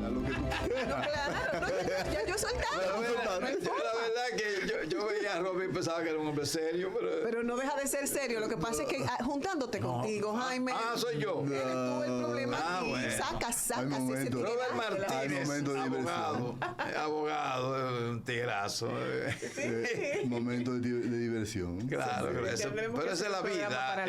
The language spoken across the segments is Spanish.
haz lo que tú quieras. No, claro, no, ya yo soltado. La verdad que yo veía a Robin y pensaba que era un hombre serio, pero no deja de ser serio. Lo que pasa es que juntándote contigo, Jaime. Soy yo. Eres tú el problema. Bueno. Sacas Robert Martínez, momento de abogado, un tigrazo. Momento de diversión. Claro, pero esa es la vida.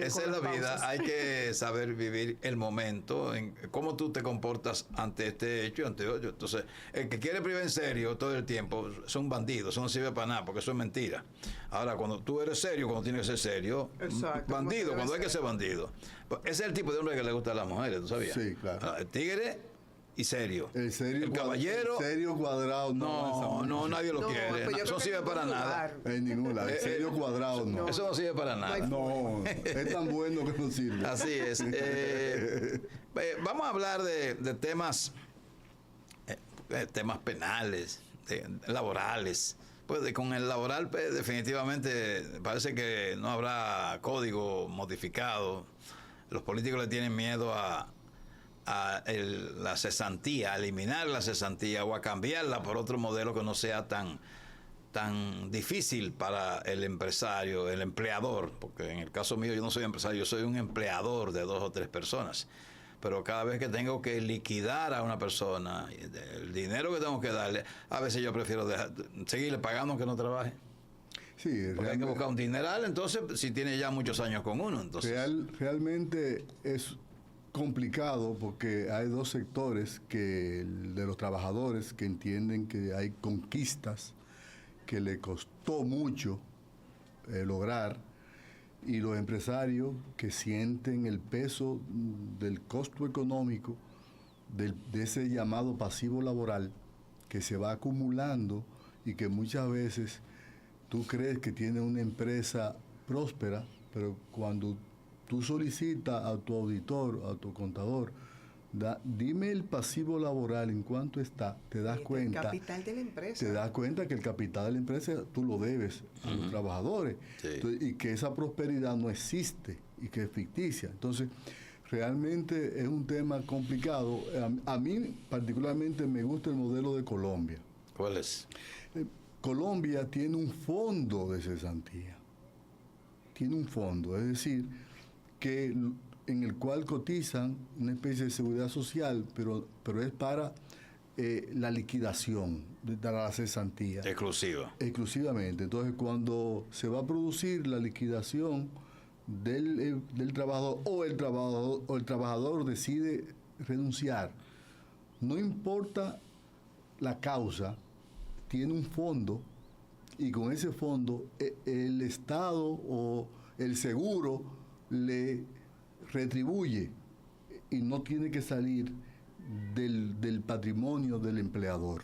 Esa es la vida. Hay que saber vivir el momento, en cómo tú te comportas ante este hecho y ante otro. Entonces, el que quiere vivir en serio todo el tiempo es un bandido, eso no sirve para nada, porque eso es mentira. Ahora, cuando tú eres serio, cuando tienes que ser serio, exacto, bandido, cuando hay que ser bandido. Ese es el tipo de hombre que le gusta a las mujeres, ¿tú sabías? Sí, claro. El tigre y serio. El caballero. El serio cuadrado no, nadie lo quiere. Pues eso no sirve para nada. En ningún lado. El serio cuadrado no. Eso no sirve para nada. No, es tan bueno que no sirve. Así es. Vamos a hablar de temas penales, laborales. Pues con el laboral, pues, definitivamente parece que no habrá código modificado. Los políticos le tienen miedo a la cesantía, a eliminar la cesantía o a cambiarla por otro modelo que no sea tan difícil para el empresario, el empleador, porque en el caso mío yo no soy empresario, yo soy un empleador de 2 o 3 personas, pero cada vez que tengo que liquidar a una persona, el dinero que tengo que darle, a veces yo prefiero seguirle pagando aunque no trabaje. Sí, porque hay que buscar un dineral, entonces, si tiene ya muchos años con uno. Entonces realmente es complicado porque hay 2 sectores de los trabajadores que entienden que hay conquistas que le costó mucho lograr, y los empresarios que sienten el peso del costo económico de ese llamado pasivo laboral que se va acumulando y que muchas veces tú crees que tiene una empresa próspera, pero cuando tú solicitas a tu auditor, a tu contador, dime el pasivo laboral en cuánto está, te das cuenta. El capital de la empresa. Te das cuenta que el capital de la empresa tú lo debes a los trabajadores. Sí. Entonces, y que esa prosperidad no existe y que es ficticia. Entonces, realmente es un tema complicado. A mí particularmente me gusta el modelo de Colombia. ¿Cuál es? Colombia tiene un fondo de cesantía. Tiene un fondo, es decir, que en el cual cotizan una especie de seguridad social, pero es para la liquidación de la cesantía. Exclusivamente. Entonces, cuando se va a producir la liquidación del trabajador, o el trabajador decide renunciar, no importa la causa, tiene un fondo, y con ese fondo el Estado o el seguro le retribuye y no tiene que salir del patrimonio del empleador.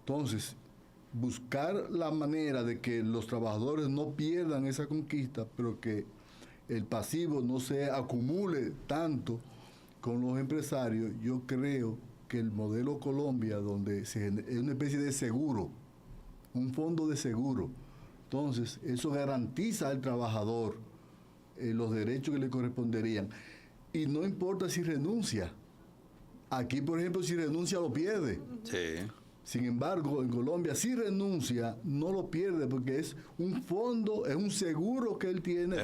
Entonces, buscar la manera de que los trabajadores no pierdan esa conquista, pero que el pasivo no se acumule tanto con los empresarios, yo creo que el modelo Colombia, donde es una especie de seguro, un fondo de seguro, entonces eso garantiza al trabajador los derechos que le corresponderían, y no importa si renuncia. Aquí, por ejemplo, si renuncia lo pierde. Sí. Sin embargo, en Colombia, si renuncia, no lo pierde, porque es un fondo, es un seguro que él tiene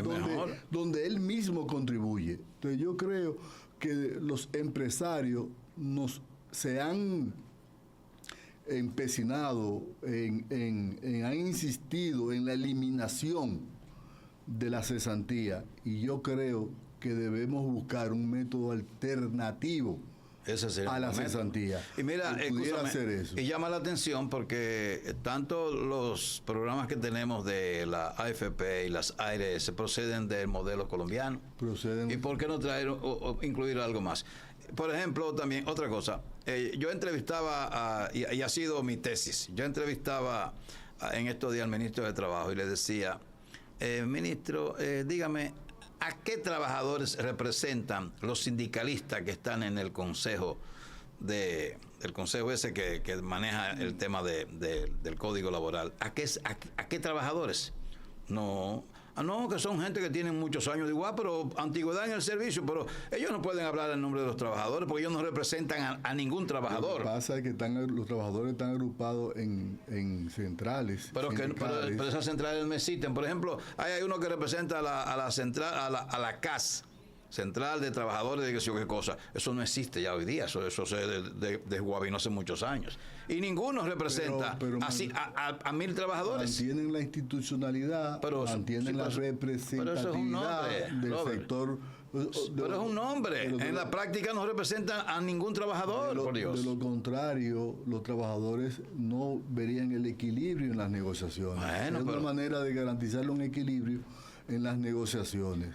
donde él mismo contribuye. Entonces yo creo que los empresarios se han empecinado, han insistido en la eliminación de la cesantía, y yo creo que debemos buscar un método alternativo a la cesantía. Y mira, hacer eso. Y llama la atención porque tanto los programas que tenemos de la AFP y las ARS proceden del modelo colombiano. ¿Y por qué no traer o incluir algo más? Por ejemplo, también otra cosa, yo entrevistaba y ha sido mi tesis, yo entrevistaba en estos días al ministro de Trabajo y le decía: ministro, dígame, ¿a qué trabajadores representan los sindicalistas que están en el consejo el consejo ese que maneja el tema del código laboral? ¿A qué trabajadores? No, No, que son gente que tienen muchos años. Digo, pero antigüedad en el servicio, pero ellos no pueden hablar en nombre de los trabajadores porque ellos no representan a ningún trabajador. Lo que pasa es que los trabajadores están agrupados en centrales. Pero esas centrales no existen. Por ejemplo, hay uno que representa a la central, a la CAS, Central de Trabajadores de qué sé yo qué cosa. Eso no existe ya hoy día. Eso se desguabinó hace muchos años. Y ninguno representa a 1.000 trabajadores. Mantienen la institucionalidad, mantienen la representatividad del sector. Pero es un nombre. En la práctica no representan a ningún trabajador, por Dios. De lo contrario, los trabajadores no verían el equilibrio en las negociaciones. Es una manera de garantizarle un equilibrio en las negociaciones.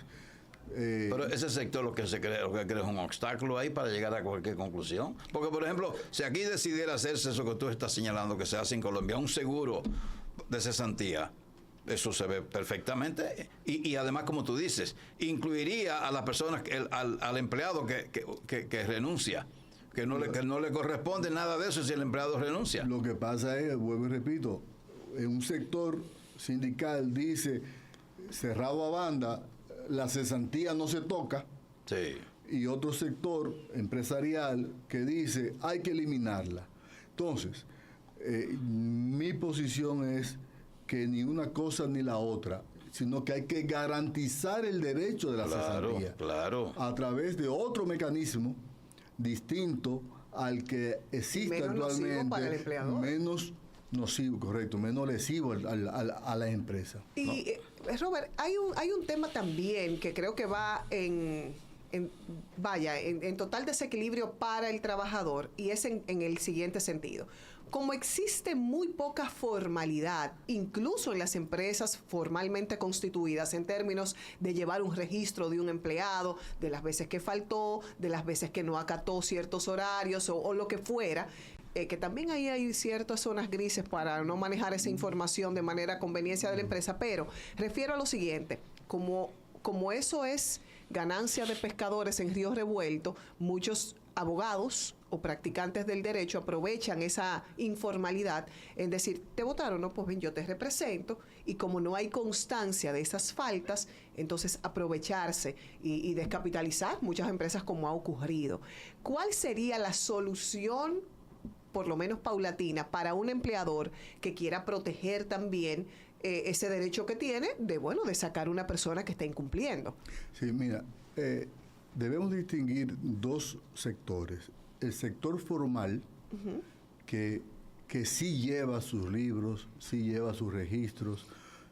Pero ese sector lo que cree es un obstáculo ahí para llegar a cualquier conclusión. Porque, por ejemplo, si aquí decidiera hacerse eso que tú estás señalando que se hace en Colombia, un seguro de cesantía, eso se ve perfectamente. Y además, como tú dices, incluiría a las personas, al empleado que renuncia, que no le corresponde nada de eso si el empleado renuncia. Lo que pasa es, vuelvo y repito, en un sector sindical dice, cerrado a banda, la cesantía no se toca. Sí. Y otro sector empresarial que dice hay que eliminarla. Entonces, mi posición es que ni una cosa ni la otra, sino que hay que garantizar el derecho de la cesantía a través de otro mecanismo distinto al que existe actualmente, menos nocivo, correcto, menos lesivo a la empresa. Y Robert, hay un tema también que creo que va en total desequilibrio para el trabajador, y es en el siguiente sentido. Como existe muy poca formalidad, incluso en las empresas formalmente constituidas, en términos de llevar un registro de un empleado, de las veces que faltó, de las veces que no acató ciertos horarios o lo que fuera, que también ahí hay ciertas zonas grises para no manejar esa información de manera a conveniencia de la empresa, pero refiero a lo siguiente, como eso es ganancia de pescadores en río revuelto, muchos abogados o practicantes del derecho aprovechan esa informalidad en decir, te votaron, no, pues bien, yo te represento, y como no hay constancia de esas faltas, entonces aprovecharse y descapitalizar muchas empresas como ha ocurrido. ¿Cuál sería la solución, por lo menos paulatina, para un empleador que quiera proteger también ese derecho que tiene de sacar una persona que está incumpliendo? Sí, mira, debemos distinguir dos sectores. El sector formal, que sí lleva sus libros, sí lleva sus registros,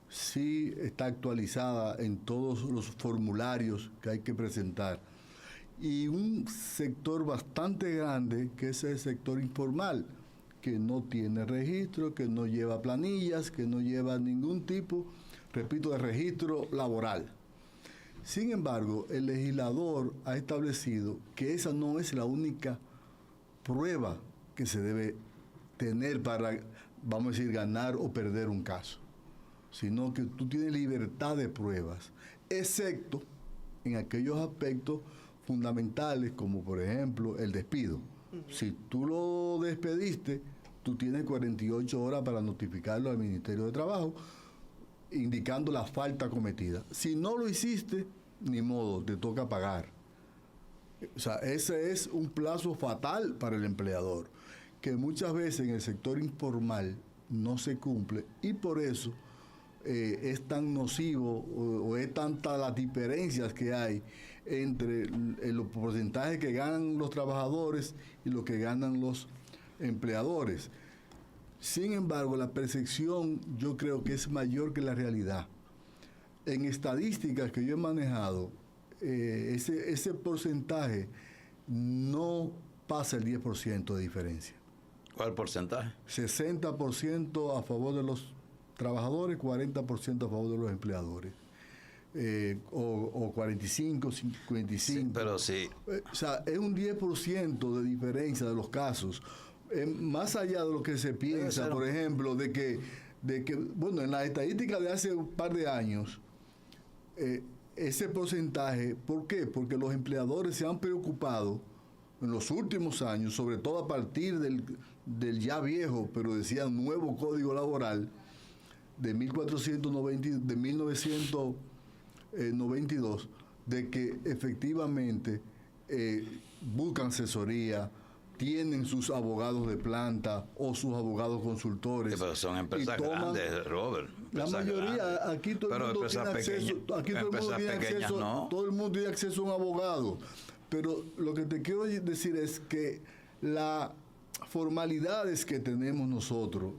sí está actualizada en todos los formularios que hay que presentar. Y un sector bastante grande, que es el sector informal, que no tiene registro, que no lleva planillas, que no lleva ningún tipo, repito, de registro laboral. Sin embargo, el legislador ha establecido que esa no es la única prueba que se debe tener para, vamos a decir, ganar o perder un caso, sino que tú tienes libertad de pruebas, excepto en aquellos aspectos fundamentales, como por ejemplo el despido. Si tú lo despediste, tú tienes 48 horas para notificarlo al Ministerio de Trabajo, indicando la falta cometida. Si no lo hiciste, ni modo, te toca pagar. O sea, ese es un plazo fatal para el empleador, que muchas veces en el sector informal no se cumple, y por eso es tan nocivo o es tanta las diferencias que hay entre los porcentajes que ganan los trabajadores y lo que ganan los empleadores. Sin embargo, la percepción yo creo que es mayor que la realidad. En estadísticas que yo he manejado, ese porcentaje no pasa el 10% de diferencia. ¿Cuál porcentaje? 60% a favor de los trabajadores, 40% a favor de los empleadores. O 45, 55. Sí, pero sí. O sea, es un 10% de diferencia de los casos. Más allá de lo que se piensa, por ejemplo, de que, bueno, en las estadísticas de hace un par de años, ese porcentaje, ¿por qué? Porque los empleadores se han preocupado en los últimos años, sobre todo a partir del ya viejo, pero decía nuevo Código Laboral, de 1990, 92, de que efectivamente buscan asesoría, tienen sus abogados de planta o sus abogados consultores. Sí, pero son empresas grandes, Robert. La mayoría, grandes. aquí todo el mundo tiene acceso, todo el mundo tiene acceso a un abogado. Pero lo que te quiero decir es que las formalidades que tenemos nosotros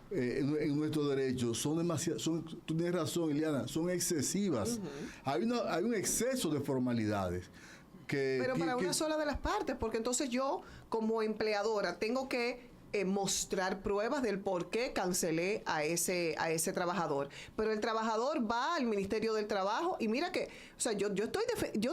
en nuestros derechos son demasiado, tú tienes razón, Ileana, son excesivas. Hay un exceso de formalidades. Pero para una sola de las partes, porque entonces yo, como empleadora, tengo que mostrar pruebas del por qué cancelé a ese trabajador. Pero el trabajador va al Ministerio del Trabajo y mira que, o sea, yo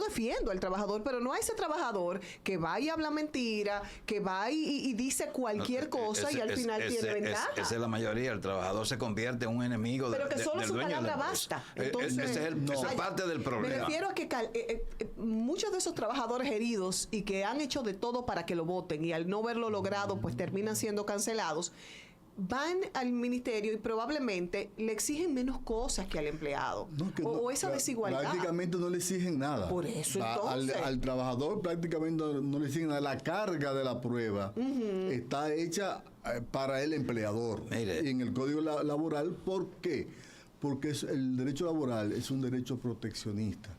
defiendo al trabajador, pero no a ese trabajador que va y habla mentira, que va y dice cualquier cosa y al final tiene ventaja. Esa es la mayoría. El trabajador se convierte en un enemigo pero que solo del su dueño palabra de la basta. Entonces, eso es parte del problema. Me refiero a que muchos de esos trabajadores heridos y que han hecho de todo para que lo voten y al no verlo logrado, pues terminan siendo cancelados, van al ministerio y probablemente le exigen menos cosas que al empleado. O esa desigualdad. Prácticamente no le exigen nada. Por eso entonces. Al trabajador prácticamente no le exigen nada. La carga de la prueba está hecha para el empleador. Mire. Y en el Código Laboral, ¿por qué? Porque el derecho laboral es un derecho proteccionista,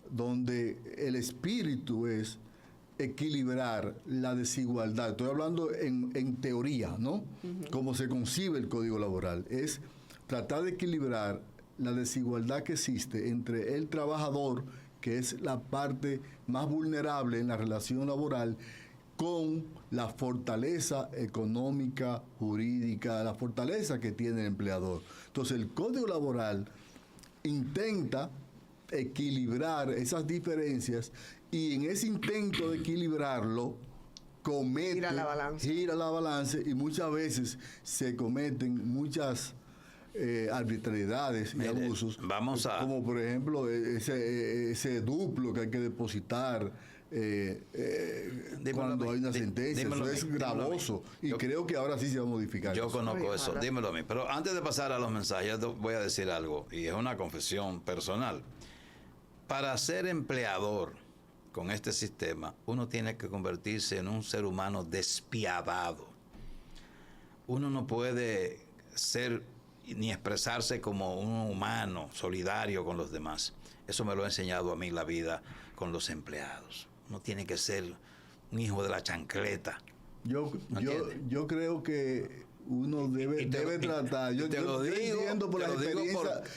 donde el espíritu es equilibrar la desigualdad. Estoy hablando en teoría, ¿no? Como se concibe el Código Laboral. Es tratar de equilibrar la desigualdad que existe entre el trabajador, que es la parte más vulnerable en la relación laboral, con la fortaleza económica, jurídica, la fortaleza que tiene el empleador. Entonces, el Código Laboral intenta equilibrar esas diferencias y en ese intento de equilibrarlo gira la balanza y muchas veces se cometen muchas arbitrariedades y abusos. Como por ejemplo ese duplo que hay que depositar cuando hay una sentencia. Eso es gravoso y creo que ahora sí se va a modificar. Yo conozco eso, dímelo a mí. Pero antes de pasar a los mensajes, voy a decir algo y es una confesión personal. Para ser empleador con este sistema, uno tiene que convertirse en un ser humano despiadado. Uno no puede ser ni expresarse como un humano solidario con los demás. Eso me lo ha enseñado a mí la vida con los empleados. Uno tiene que ser un hijo de la chancleta. Yo creo que uno debe tratar. Yo lo digo por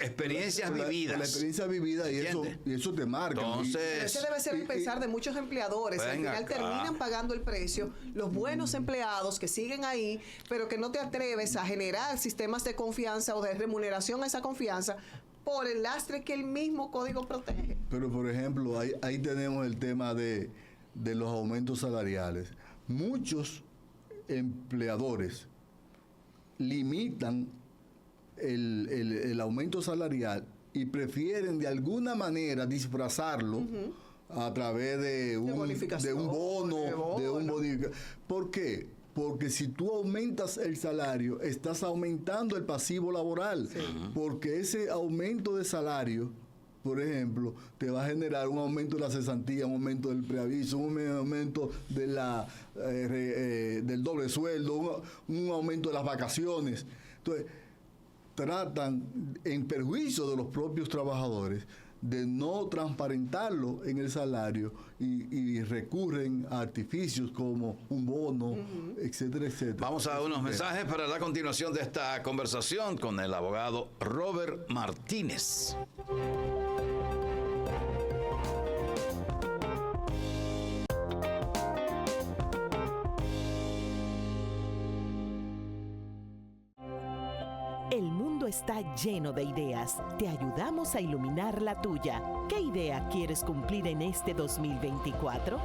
experiencias vividas. Por la experiencia vivida y eso te marca. Entonces, ese debe ser el pensar de muchos empleadores. Al final terminan pagando el precio. Los buenos empleados que siguen ahí, pero que no te atreves a generar sistemas de confianza o de remuneración a esa confianza por el lastre que el mismo código protege. Pero, por ejemplo, ahí tenemos el tema de los aumentos salariales. Muchos empleadores limitan el aumento salarial y prefieren de alguna manera disfrazarlo a través de un bono. ¿Por qué? Porque si tú aumentas el salario, estás aumentando el pasivo laboral. Sí. Porque ese aumento de salario, por ejemplo, te va a generar un aumento de la cesantía, un aumento del preaviso, un aumento de del doble sueldo, un aumento de las vacaciones. Entonces, tratan en perjuicio de los propios trabajadores de no transparentarlo en el salario y recurren a artificios como un bono, etcétera, etcétera. Vamos a unos mensajes para la continuación de esta conversación con el abogado Robert Martínez. El mundo está lleno de ideas. Te ayudamos a iluminar la tuya. ¿Qué idea quieres cumplir en este 2024?